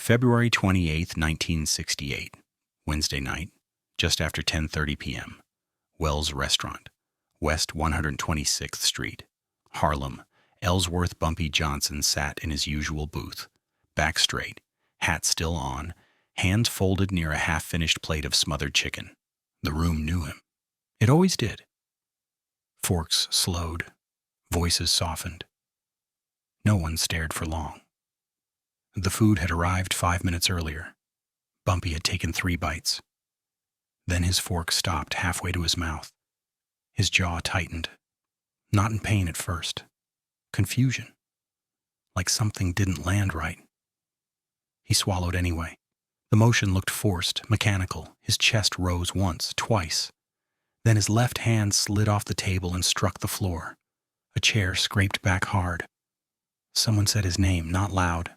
February 28th, 1968, Wednesday night, just after 10:30 p.m., Wells Restaurant, West 126th Street, Harlem. Ellsworth Bumpy Johnson sat in his usual booth, back straight, hat still on, hands folded near a half-finished plate of smothered chicken. The room knew him. It always did. Forks slowed, voices softened. No one stared for long. The food had arrived 5 minutes earlier. Bumpy had taken 3 bites. Then his fork stopped halfway to his mouth. His jaw tightened. Not in pain at first. Confusion. Like something didn't land right. He swallowed anyway. The motion looked forced, mechanical. His chest rose once, twice. Then his left hand slid off the table and struck the floor. A chair scraped back hard. Someone said his name, not loud.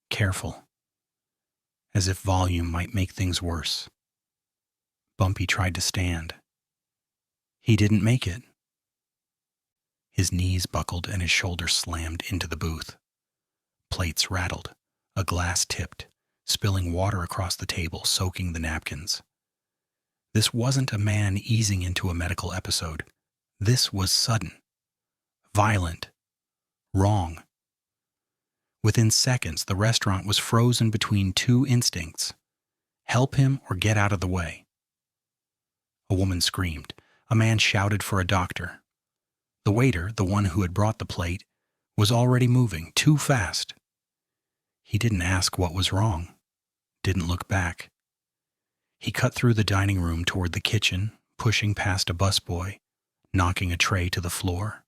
Careful. As if volume might make things worse. Bumpy tried to stand. He didn't make it. His knees buckled and his shoulders slammed into the booth. Plates rattled, a glass tipped, spilling water across the table, soaking the napkins. This wasn't a man easing into a medical episode. This was sudden, violent, wrong. Within seconds, the restaurant was frozen between 2 instincts: help him or get out of the way. A woman screamed. A man shouted for a doctor. The waiter, the one who had brought the plate, was already moving, too fast. He didn't ask what was wrong, didn't look back. He cut through the dining room toward the kitchen, pushing past a busboy, knocking a tray to the floor.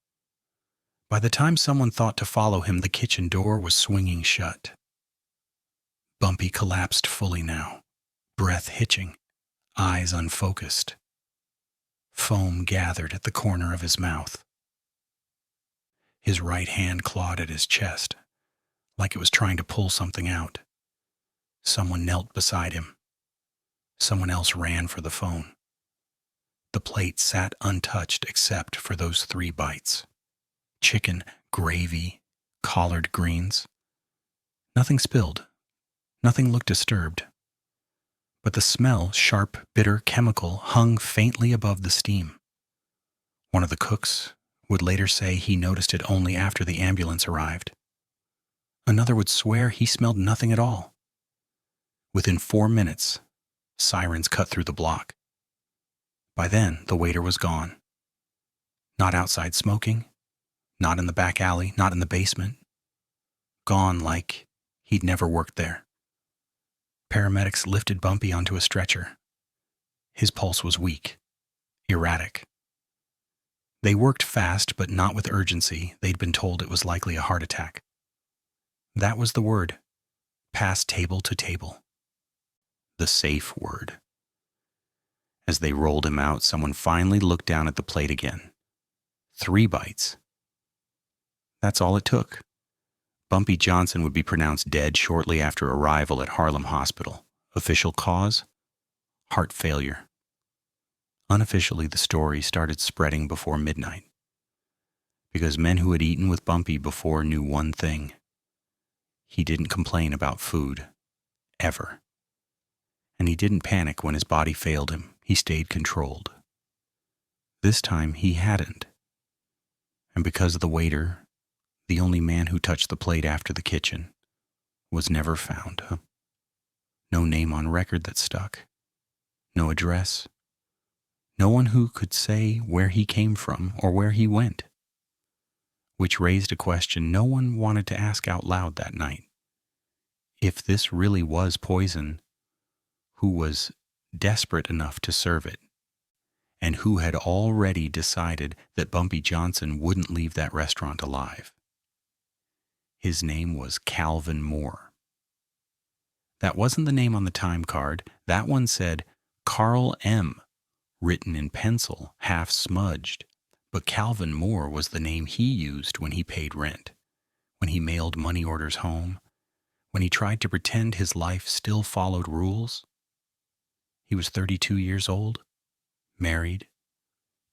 By the time someone thought to follow him, the kitchen door was swinging shut. Bumpy collapsed fully now, breath hitching, eyes unfocused. Foam gathered at the corner of his mouth. His right hand clawed at his chest, like it was trying to pull something out. Someone knelt beside him. Someone else ran for the phone. The plate sat untouched except for those 3 bites. Chicken, gravy, collard greens. Nothing spilled. Nothing looked disturbed. But the smell, sharp, bitter, chemical, hung faintly above the steam. One of the cooks would later say he noticed it only after the ambulance arrived. Another would swear he smelled nothing at all. Within 4 minutes, sirens cut through the block. By then, the waiter was gone. Not outside smoking, not in the back alley, not in the basement. Gone like he'd never worked there. Paramedics lifted Bumpy onto a stretcher. His pulse was weak, erratic. They worked fast, but not with urgency. They'd been told it was likely a heart attack. That was the word. Pass table to table. The safe word. As they rolled him out, someone finally looked down at the plate again. 3 bites. That's all it took. Bumpy Johnson would be pronounced dead shortly after arrival at Harlem Hospital. Official cause? Heart failure. Unofficially, the story started spreading before midnight. Because men who had eaten with Bumpy before knew one thing. He didn't complain about food. Ever. And he didn't panic when his body failed him. He stayed controlled. This time he hadn't. And because the waiter, the only man who touched the plate after the kitchen, was never found. No name on record that stuck. No address. No one who could say where he came from or where he went. Which raised a question no one wanted to ask out loud that night. If this really was poison, who was desperate enough to serve it? And who had already decided that Bumpy Johnson wouldn't leave that restaurant alive? His name was Calvin Moore. That wasn't the name on the time card. That one said Carl M., written in pencil, half smudged. But Calvin Moore was the name he used when he paid rent, when he mailed money orders home, when he tried to pretend his life still followed rules. He was 32 years old, married,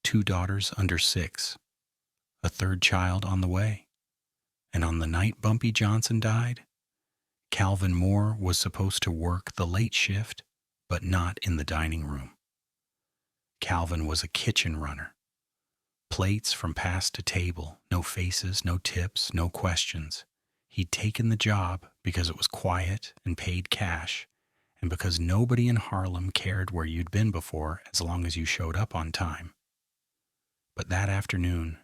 2 daughters under 6, a 3rd child on the way. And on the night Bumpy Johnson died, Calvin Moore was supposed to work the late shift, but not in the dining room. Calvin was a kitchen runner. Plates from pass to table, no faces, no tips, no questions. He'd taken the job because it was quiet and paid cash, and because nobody in Harlem cared where you'd been before as long as you showed up on time. But that afternoon,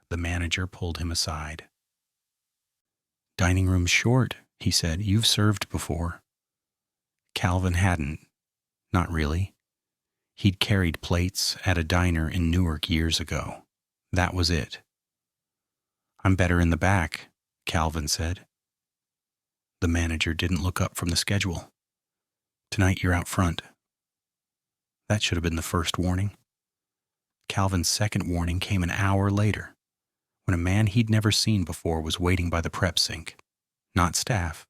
the manager pulled him aside. "Dining room's short," he said. "You've served before." Calvin hadn't. Not really. He'd carried plates at a diner in Newark years ago. That was it. "I'm better in the back," Calvin said. The manager didn't look up from the schedule. "Tonight you're out front." That should have been the first warning. Calvin's second warning came an hour later, when a man he'd never seen before was waiting by the prep sink. Not staff.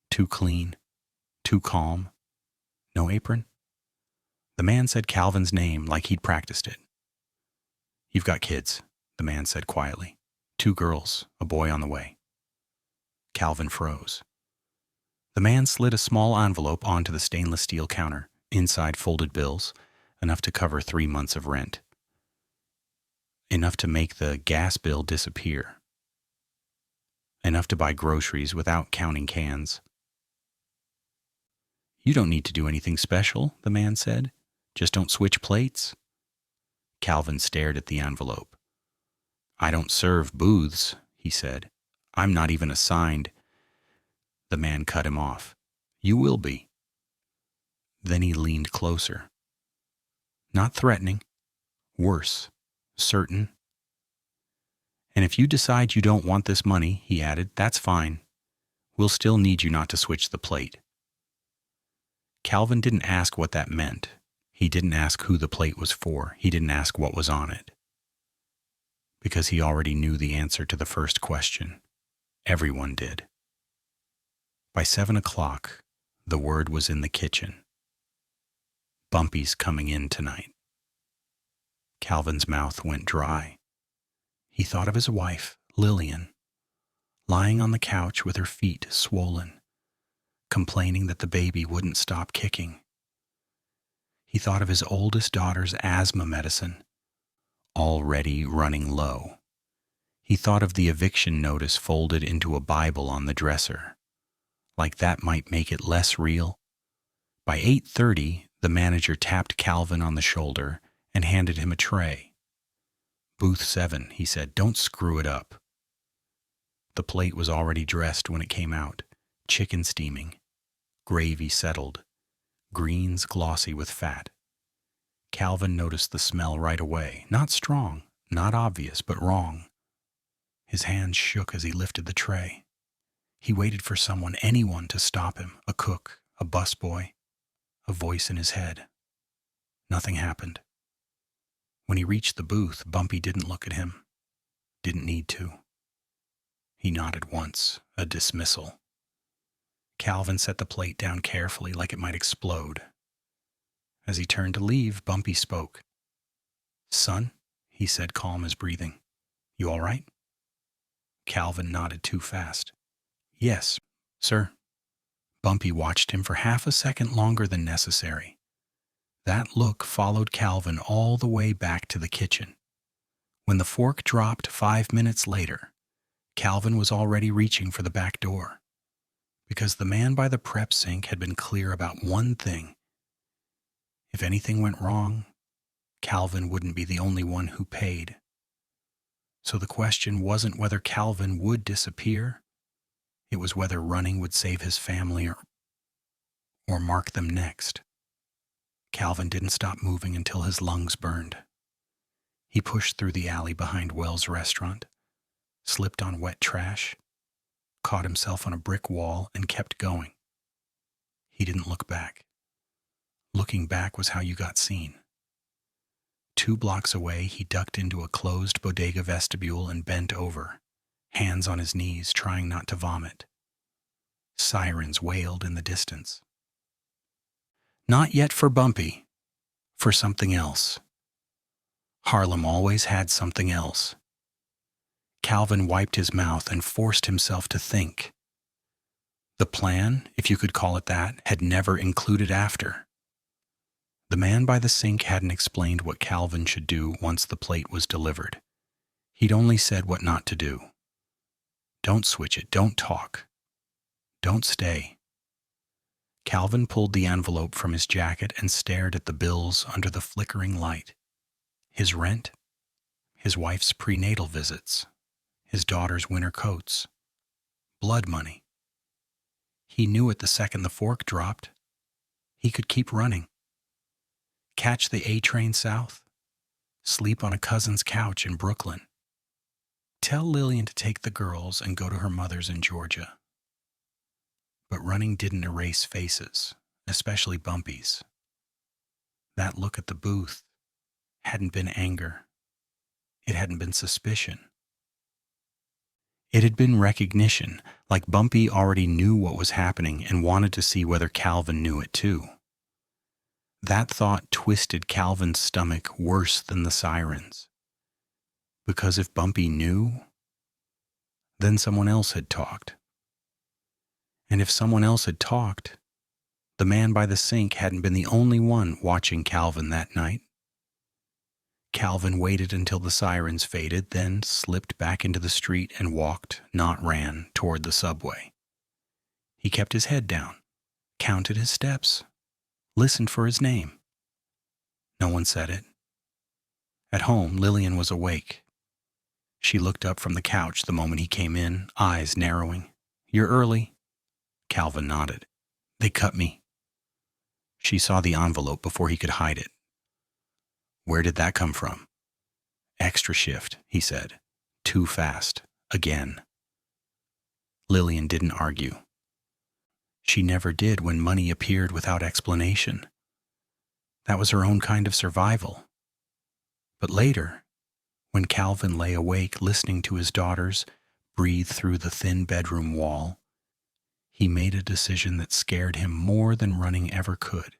Too clean. Too calm. No apron. The man said Calvin's name like he'd practiced it. "You've got kids," the man said quietly. "2 girls, a boy on the way." Calvin froze. The man slid a small envelope onto the stainless steel counter. Inside folded bills, enough to cover 3 months of rent. Enough to make the gas bill disappear. Enough to buy groceries without counting cans. "You don't need to do anything special," the man said. "Just don't switch plates." Calvin stared at the envelope. "I don't serve booths," he said. "I'm not even assigned." The man cut him off. "You will be." Then he leaned closer. Not threatening. Worse. Certain. "And if you decide you don't want this money," he added, "that's fine. We'll still need you not to switch the plate." Calvin didn't ask what that meant. He didn't ask who the plate was for. He didn't ask what was on it. Because he already knew the answer to the first question. Everyone did. By 7 o'clock, the word was in the kitchen. "Bumpy's coming in tonight." Calvin's mouth went dry. He thought of his wife, Lillian, lying on the couch with her feet swollen, complaining that the baby wouldn't stop kicking. He thought of his oldest daughter's asthma medicine, already running low. He thought of the eviction notice folded into a Bible on the dresser. Like that might make it less real. By 8:30, the manager tapped Calvin on the shoulder and handed him a tray. "Booth 7, he said. "Don't screw it up." The plate was already dressed when it came out. Chicken steaming. Gravy settled. Greens glossy with fat. Calvin noticed the smell right away. Not strong, not obvious, but wrong. His hands shook as he lifted the tray. He waited for someone, anyone, to stop him. A cook, a busboy, a voice in his head. Nothing happened. When he reached the booth, Bumpy didn't look at him. Didn't need to. He nodded once, a dismissal. Calvin set the plate down carefully like it might explode. As he turned to leave, Bumpy spoke. "Son," he said, calm as breathing. "You all right?" Calvin nodded too fast. "Yes, sir." Bumpy watched him for half a second longer than necessary. That look followed Calvin all the way back to the kitchen. When the fork dropped 5 minutes later, Calvin was already reaching for the back door. Because the man by the prep sink had been clear about one thing. If anything went wrong, Calvin wouldn't be the only one who paid. So the question wasn't whether Calvin would disappear. It was whether running would save his family or mark them next. Calvin didn't stop moving until his lungs burned. He pushed through the alley behind Wells' restaurant, slipped on wet trash, caught himself on a brick wall, and kept going. He didn't look back. Looking back was how you got seen. 2 blocks away, he ducked into a closed bodega vestibule and bent over, hands on his knees, trying not to vomit. Sirens wailed in the distance. Not yet for Bumpy, for something else. Harlem always had something else. Calvin wiped his mouth and forced himself to think. The plan, if you could call it that, had never included after. The man by the sink hadn't explained what Calvin should do once the plate was delivered. He'd only said what not to do. Don't switch it, don't talk, don't stay. Calvin pulled the envelope from his jacket and stared at the bills under the flickering light. His rent, his wife's prenatal visits, his daughter's winter coats, blood money. He knew it the second the fork dropped. He could keep running. Catch the A train south, sleep on a cousin's couch in Brooklyn. Tell Lillian to take the girls and go to her mother's in Georgia. But running didn't erase faces, especially Bumpy's. That look at the booth hadn't been anger. It hadn't been suspicion. It had been recognition, like Bumpy already knew what was happening and wanted to see whether Calvin knew it too. That thought twisted Calvin's stomach worse than the sirens. Because if Bumpy knew, then someone else had talked. And if someone else had talked, the man by the sink hadn't been the only one watching Calvin that night. Calvin waited until the sirens faded, then slipped back into the street and walked, not ran, toward the subway. He kept his head down, counted his steps, listened for his name. No one said it. At home, Lillian was awake. She looked up from the couch the moment he came in, eyes narrowing. "You're early." Calvin nodded. "They cut me." She saw the envelope before he could hide it. "Where did that come from?" "Extra shift," he said. "Too fast. Again." Lillian didn't argue. She never did when money appeared without explanation. That was her own kind of survival. But later, when Calvin lay awake listening to his daughters breathe through the thin bedroom wall, he made a decision that scared him more than running ever could.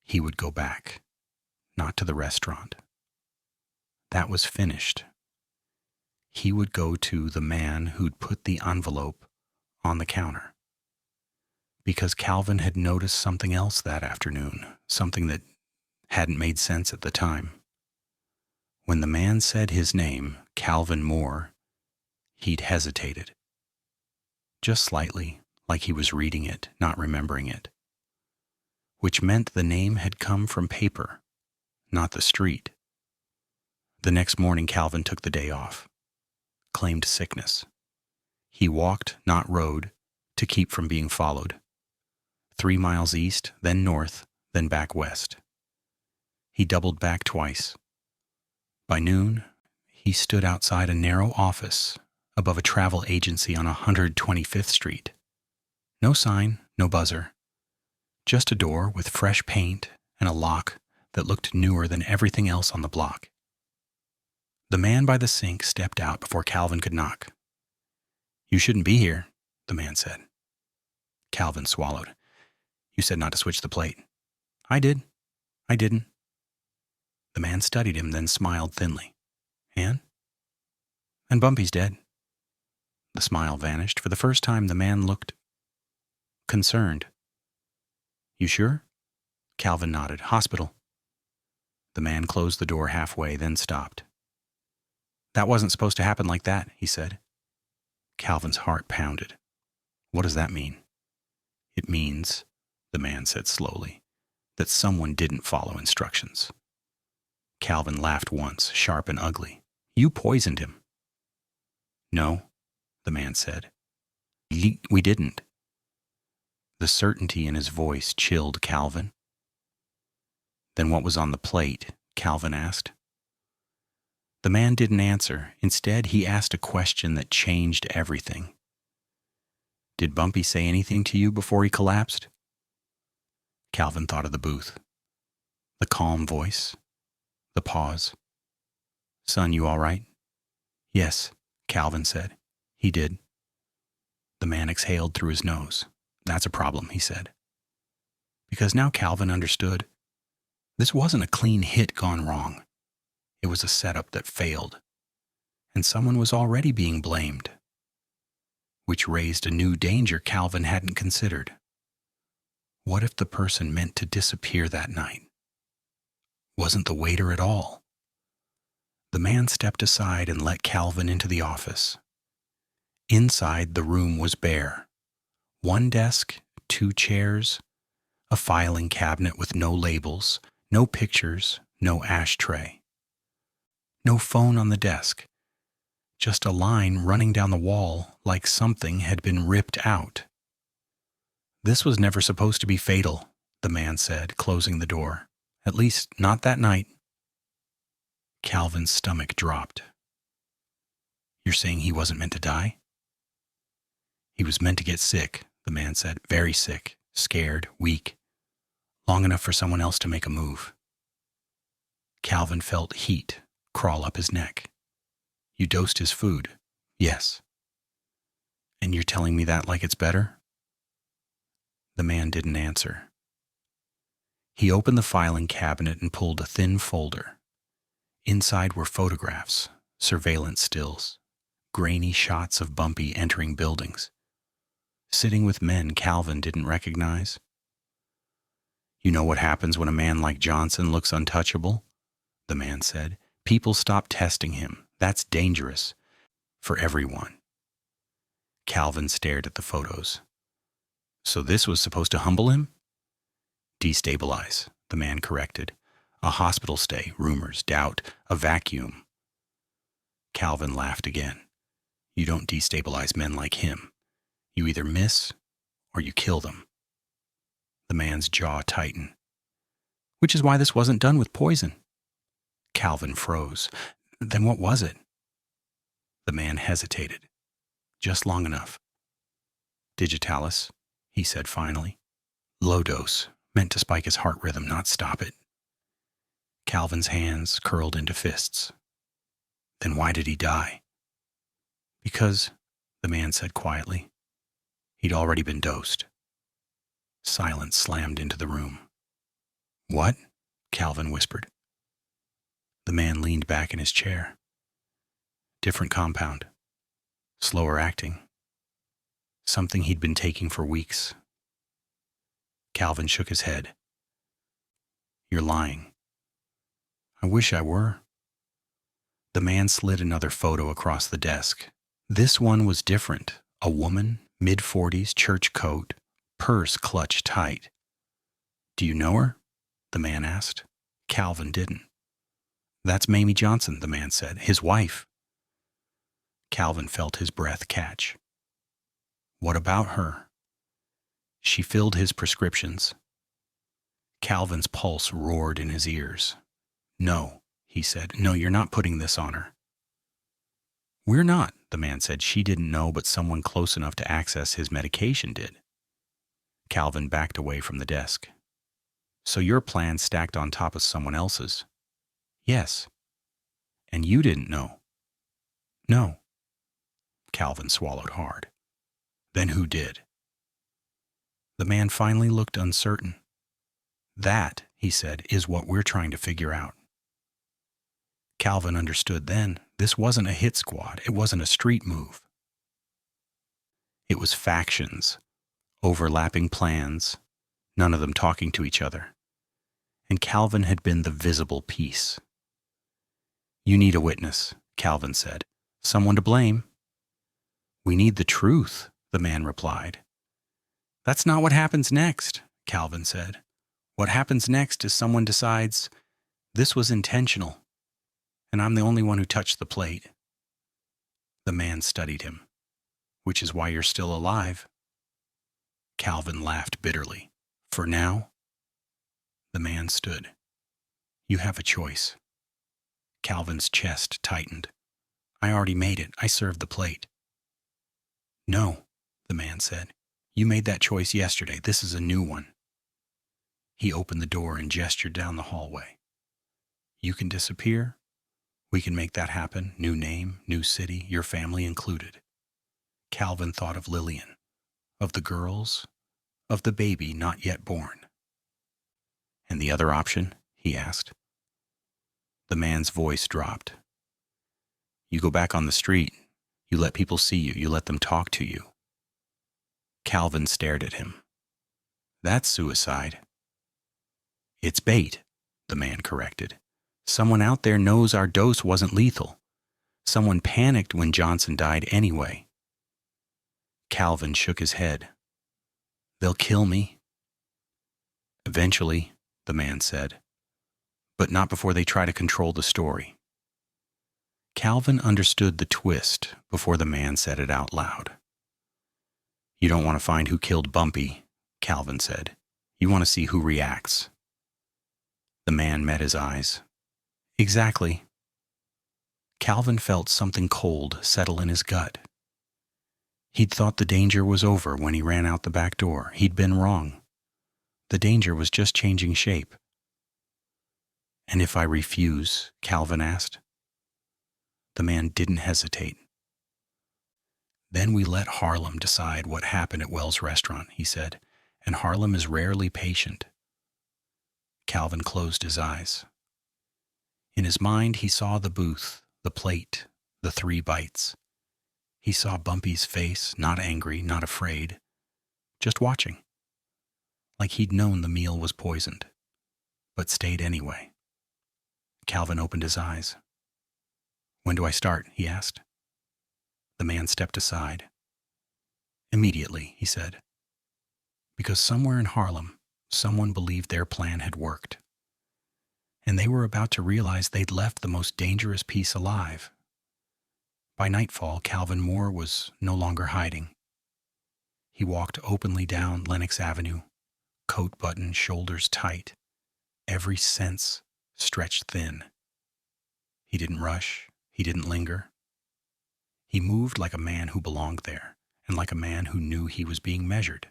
He would go back. Not to the restaurant. That was finished. He would go to the man who'd put the envelope on the counter. Because Calvin had noticed something else that afternoon, something that hadn't made sense at the time. When the man said his name, Calvin Moore, he'd hesitated. Just slightly, like he was reading it, not remembering it. Which meant the name had come from paper, not the street. The next morning, Calvin took the day off, claimed sickness. He walked, not rode, to keep from being followed. 3 miles east, then north, then back west. He doubled back twice. By noon, he stood outside a narrow office above a travel agency on 125th Street. No sign, no buzzer. Just a door with fresh paint and a lock that looked newer than everything else on the block. The man by the sink stepped out before Calvin could knock. "You shouldn't be here," the man said. Calvin swallowed. "You said not to switch the plate." "I did. I didn't." The man studied him, then smiled thinly. "And Bumpy's dead." The smile vanished. For the first time, the man looked concerned. "You sure?" Calvin nodded. "Hospital." The man closed the door halfway, then stopped. "That wasn't supposed to happen like that," he said. Calvin's heart pounded. "What does that mean?" "It means," the man said slowly, "that someone didn't follow instructions." Calvin laughed once, sharp and ugly. "You poisoned him." "No," the man said. We didn't." The certainty in his voice chilled Calvin. "Then what was on the plate?" Calvin asked. The man didn't answer. Instead, he asked a question that changed everything. "Did Bumpy say anything to you before he collapsed?" Calvin thought of the booth. The calm voice. The pause. "Son, you all right?" "Yes," Calvin said. "He did." The man exhaled through his nose. "That's a problem," he said. Because now Calvin understood. This wasn't a clean hit gone wrong. It was a setup that failed. And someone was already being blamed. which raised a new danger Calvin hadn't considered. What if the person meant to disappear that night wasn't the waiter at all? The man stepped aside and let Calvin into the office. Inside, the room was bare. One desk, 2 chairs, a filing cabinet with no labels, no pictures, no ashtray. No phone on the desk, just a line running down the wall like something had been ripped out. "This was never supposed to be fatal," the man said, closing the door. "At least, not that night." Calvin's stomach dropped. "You're saying he wasn't meant to die?" "He was meant to get sick," the man said. "Very sick, scared, weak, long enough for someone else to make a move." Calvin felt heat crawl up his neck. "You dosed his food?" "Yes." "And you're telling me that like it's better?" The man didn't answer. He opened the filing cabinet and pulled a thin folder. Inside were photographs, surveillance stills, grainy shots of Bumpy entering buildings, sitting with men Calvin didn't recognize. "You know what happens when a man like Johnson looks untouchable?" the man said. "People stop testing him. That's dangerous. For everyone." Calvin stared at the photos. "So this was supposed to humble him?" "Destabilize," the man corrected. "A hospital stay, rumors, doubt, a vacuum." Calvin laughed again. "You don't destabilize men like him. You either miss or you kill them." The man's jaw tightened. "Which is why this wasn't done with poison." Calvin froze. "Then what was it?" The man hesitated. "Just long enough." "Digitalis," he said finally. "Low dose, meant to spike his heart rhythm, not stop it." Calvin's hands curled into fists. "Then why did he die?" "Because," the man said quietly, "he'd already been dosed." Silence slammed into the room. "What?" Calvin whispered. The man leaned back in his chair. "Different compound. Slower acting. Something he'd been taking for weeks." Calvin shook his head. "You're lying." "I wish I were." The man slid another photo across the desk. This one was different. A woman, mid-40s, church coat, purse clutched tight. "Do you know her?" the man asked. Calvin didn't. "That's Mamie Johnson," the man said. "His wife." Calvin felt his breath catch. "What about her?" "She filled his prescriptions." Calvin's pulse roared in his ears. "No," he said. "No, you're not putting this on her." "We're not," the man said. "She didn't know, but someone close enough to access his medication did." Calvin backed away from the desk. "So your plan stacked on top of someone else's?" "Yes." "And you didn't know?" "No." Calvin swallowed hard. "Then who did?" The man finally looked uncertain. "That," he said, "is what we're trying to figure out." Calvin understood then. This wasn't a hit squad. It wasn't a street move. It was factions, overlapping plans, none of them talking to each other. And Calvin had been the visible piece. "You need a witness," Calvin said. "Someone to blame." "We need the truth," the man replied. "That's not what happens next," Calvin said. "What happens next is someone decides this was intentional, and I'm the only one who touched the plate." The man studied him. "Which is why you're still alive." Calvin laughed bitterly. "For now?" The man stood. "You have a choice." Calvin's chest tightened. "I already made it. I served the plate." "No," the man said. "You made that choice yesterday. This is a new one." He opened the door and gestured down the hallway. "You can disappear. We can make that happen. New name, new city, your family included." Calvin thought of Lillian, of the girls, of the baby not yet born. "And the other option?" he asked. The man's voice dropped. "You go back on the street. You let people see you. You let them talk to you. Calvin stared at him. That's suicide. It's bait, the man corrected. Someone out there knows our dose wasn't lethal. Someone panicked when Johnson died anyway. Calvin shook his head. They'll kill me. Eventually, the man said, but not before they try to control the story. Calvin understood the twist before the man said it out loud. You don't want to find who killed Bumpy, Calvin said. You want to see who reacts. The man met his eyes. Exactly. Calvin felt something cold settle in his gut. He'd thought the danger was over when he ran out the back door. He'd been wrong. The danger was just changing shape. And if I refuse? Calvin asked. The man didn't hesitate. Then we let Harlem decide what happened at Wells' restaurant, he said, and Harlem is rarely patient. Calvin closed his eyes. In his mind, he saw the booth, the plate, the 3 bites. He saw Bumpy's face, not angry, not afraid, just watching, like he'd known the meal was poisoned, but stayed anyway. Calvin opened his eyes. When do I start? He asked. The man stepped aside. Immediately, he said, because somewhere in Harlem, someone believed their plan had worked, and they were about to realize they'd left the most dangerous piece alive. By nightfall, Calvin Moore was no longer hiding. He walked openly down Lenox Avenue, coat buttoned, shoulders tight, every sense stretched thin. He didn't rush. He didn't linger. He moved like a man who belonged there, and like a man who knew he was being measured.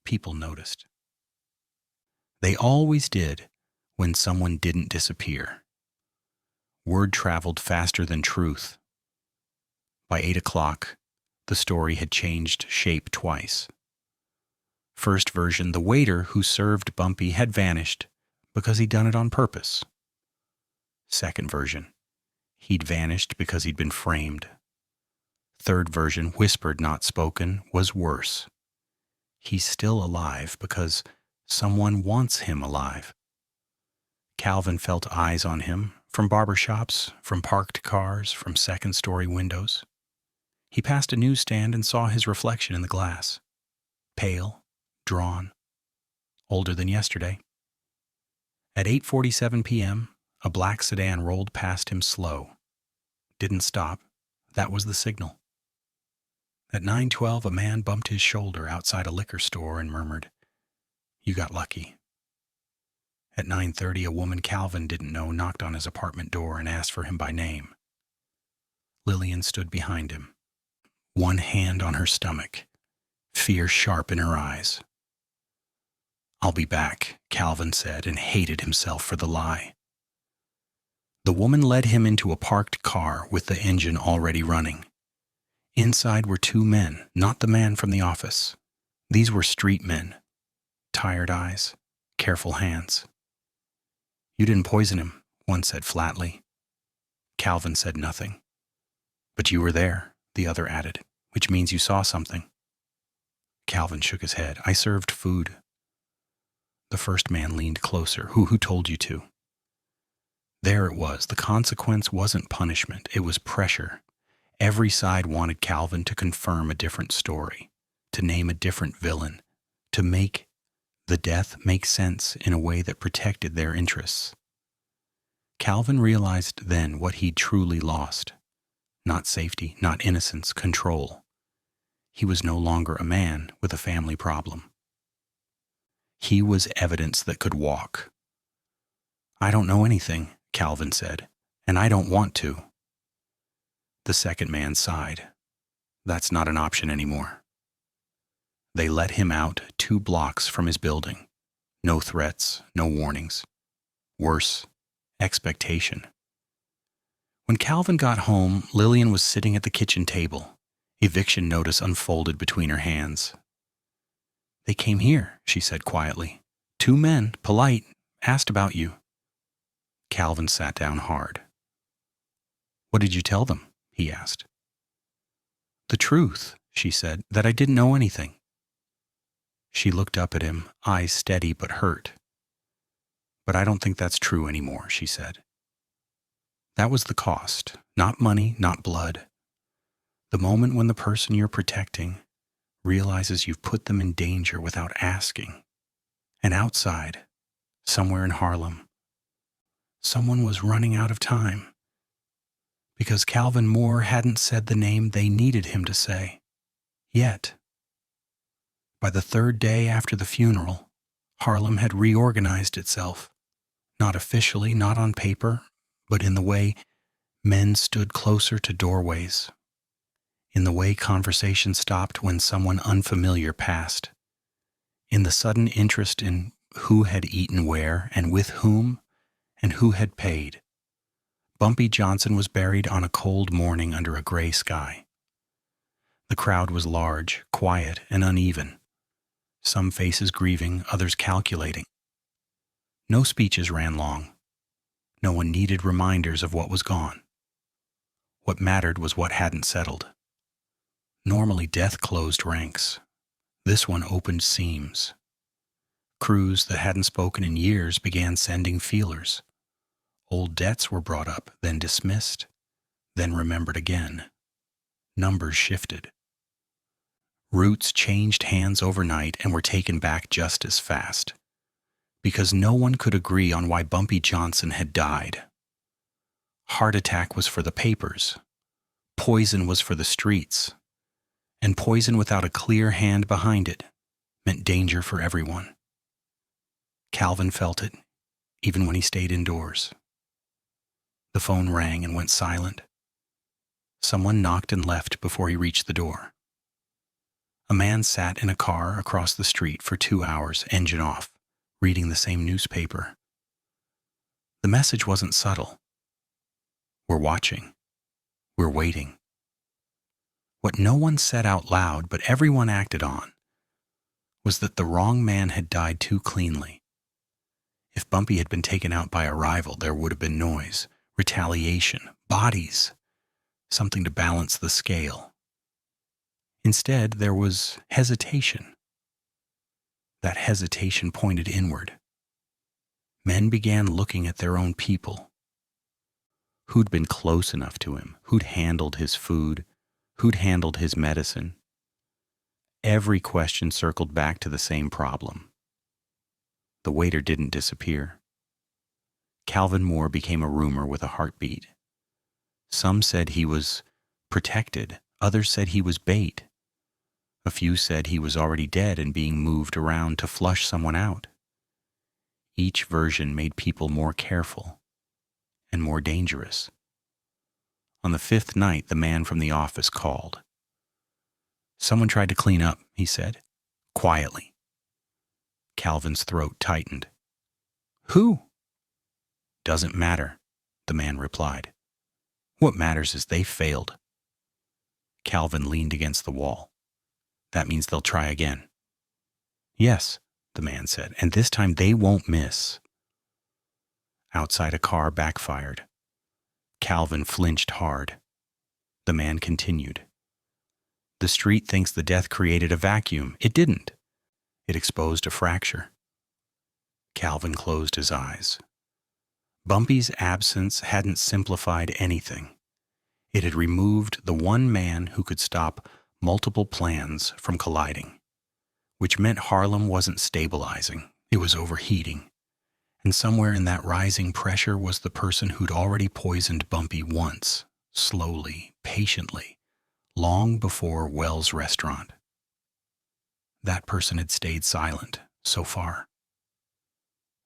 People noticed. They always did when someone didn't disappear. Word traveled faster than truth. By 8 o'clock, the story had changed shape twice. First version, the waiter who served Bumpy had vanished because he'd done it on purpose. Second version, he'd vanished because he'd been framed. Third version, whispered not spoken, was worse. He's still alive because someone wants him alive. Calvin felt eyes on him, from barbershops, from parked cars, from second-story windows. He passed a newsstand and saw his reflection in the glass. Pale, drawn, older than yesterday. At 8:47 p.m., a black sedan rolled past him slow. Didn't stop. That was the signal. At 9:12, a man bumped his shoulder outside a liquor store and murmured, "You got lucky." At 9:30, a woman Calvin didn't know knocked on his apartment door and asked for him by name. Lillian stood behind him, one hand on her stomach, fear sharp in her eyes. "I'll be back," Calvin said, and hated himself for the lie. The woman led him into a parked car with the engine already running. Inside were 2 men, not the man from the office. These were street men. Tired eyes, careful hands. "You didn't poison him," one said flatly. Calvin said nothing. "But you were there," the other added, "which means you saw something." Calvin shook his head. "I served food." The first man leaned closer. Who told you to?" There it was. The consequence wasn't punishment. It was pressure. Every side wanted Calvin to confirm a different story, to name a different villain, to make the death make sense in a way that protected their interests. Calvin realized then what he'd truly lost. Not safety, not innocence, control. He was no longer a man with a family problem. He was evidence that could walk. "I don't know anything," Calvin said, "and I don't want to." The second man sighed. "That's not an option anymore." They let him out 2 blocks from his building. No threats, no warnings. Worse, expectation. When Calvin got home, Lillian was sitting at the kitchen table, eviction notice unfolded between her hands. "They came here," she said quietly. 2 men, polite, asked about you." Calvin sat down hard. "What did you tell them?" he asked. "The truth," she said, "that I didn't know anything." She looked up at him, eyes steady but hurt. "But I don't think that's true anymore," she said. That was the cost. Not money, not blood. The moment when the person you're protecting realizes you've put them in danger without asking. And outside, somewhere in Harlem, someone was running out of time because Calvin Moore hadn't said the name they needed him to say. Yet. By the third day after the funeral, Harlem had reorganized itself. Not officially, not on paper, but in the way men stood closer to doorways, in the way conversation stopped when someone unfamiliar passed, in the sudden interest in who had eaten where and with whom and who had paid. Bumpy Johnson was buried on a cold morning under a gray sky. The crowd was large, quiet, and uneven. Some faces grieving, others calculating. No speeches ran long. No one needed reminders of what was gone. What mattered was what hadn't settled. Normally death closed ranks. This one opened seams. Crews that hadn't spoken in years began sending feelers. Old debts were brought up, then dismissed, then remembered again. Numbers shifted. Routes changed hands overnight and were taken back just as fast. Because no one could agree on why Bumpy Johnson had died. Heart attack was for the papers. Poison was for the streets. And poison without a clear hand behind it meant danger for everyone. Calvin felt it, even when he stayed indoors. The phone rang and went silent. Someone knocked and left before he reached the door. A man sat in a car across the street for 2 hours, engine off, reading the same newspaper. The message wasn't subtle. We're watching. We're waiting. What no one said out loud, but everyone acted on, was that the wrong man had died too cleanly. If Bumpy had been taken out by a rival, there would have been noise, retaliation, bodies, something to balance the scale. Instead, there was hesitation. That hesitation pointed inward. Men began looking at their own people. Who'd been close enough to him? Who'd handled his food? Who'd handled his medicine? Every question circled back to the same problem. The waiter didn't disappear. Calvin Moore became a rumor with a heartbeat. Some said he was protected. Others said he was bait. A few said he was already dead and being moved around to flush someone out. Each version made people more careful and more dangerous. On the 5th night, the man from the office called. "Someone tried to clean up," he said, quietly. Calvin's throat tightened. "Who?" "Doesn't matter," the man replied. "What matters is they failed." Calvin leaned against the wall. "That means they'll try again." "Yes," the man said, "and this time they won't miss." Outside, a car backfired. Calvin flinched hard. The man continued. "The street thinks the death created a vacuum. It didn't. It exposed a fracture." Calvin closed his eyes. Bumpy's absence hadn't simplified anything. It had removed the one man who could stop multiple plans from colliding, which meant Harlem wasn't stabilizing. It was overheating. And somewhere in that rising pressure was the person who'd already poisoned Bumpy once, slowly, patiently, long before Wells' restaurant. That person had stayed silent, so far.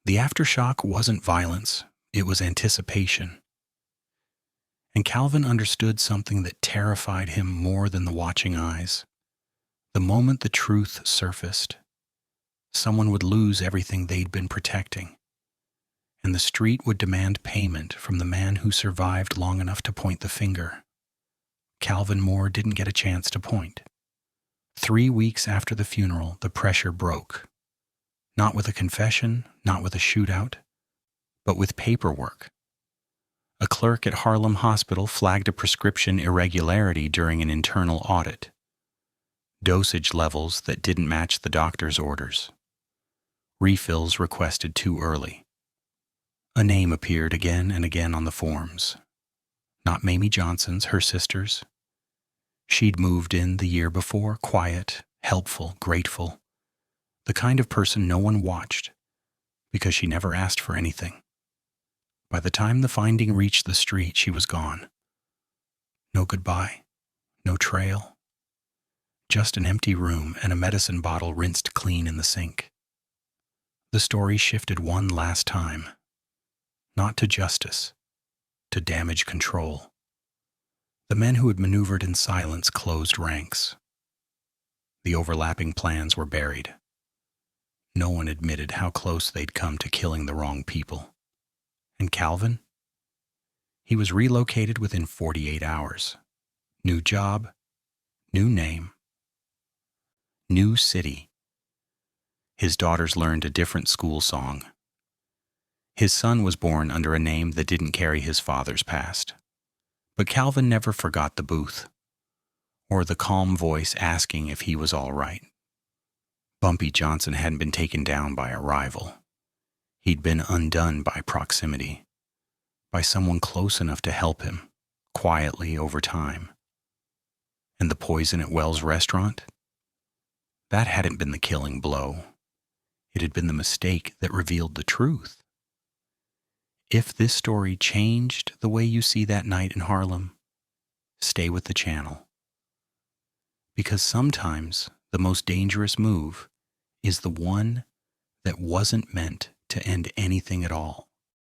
The aftershock wasn't violence, it was anticipation. And Calvin understood something that terrified him more than the watching eyes. The moment the truth surfaced, someone would lose everything they'd been protecting. And the street would demand payment from the man who survived long enough to point the finger. Calvin Moore didn't get a chance to point. 3 weeks after the funeral, the pressure broke. Not with a confession, not with a shootout, but with paperwork. A clerk at Harlem Hospital flagged a prescription irregularity during an internal audit. dosage levels that didn't match the doctor's orders, refills requested too early. A name appeared again and again on the forms. Not Mamie Johnson's, her sister's. She'd moved in the year before, quiet, helpful, grateful, the kind of person no one watched because she never asked for anything. By the time the finding reached the street, she was gone. No goodbye, no trail, just an empty room and a medicine bottle rinsed clean in the sink. The story shifted one last time, not to justice, to damage control. The men who had maneuvered in silence closed ranks. The overlapping plans were buried. No one admitted how close they'd come to killing the wrong people. And Calvin? He was relocated within 48 hours. New job, new name, new city. His daughters learned a different school song. His son was born under a name that didn't carry his father's past. But Calvin never forgot the booth, or the calm voice asking if he was all right. Bumpy Johnson hadn't been taken down by a rival. He'd been undone by proximity, by someone close enough to help him, quietly over time. And the poison at Wells' restaurant? That hadn't been the killing blow. It had been the mistake that revealed the truth. If this story changed the way you see that night in Harlem, stay with the channel. Because sometimes the most dangerous move is the one that wasn't meant to end anything at all.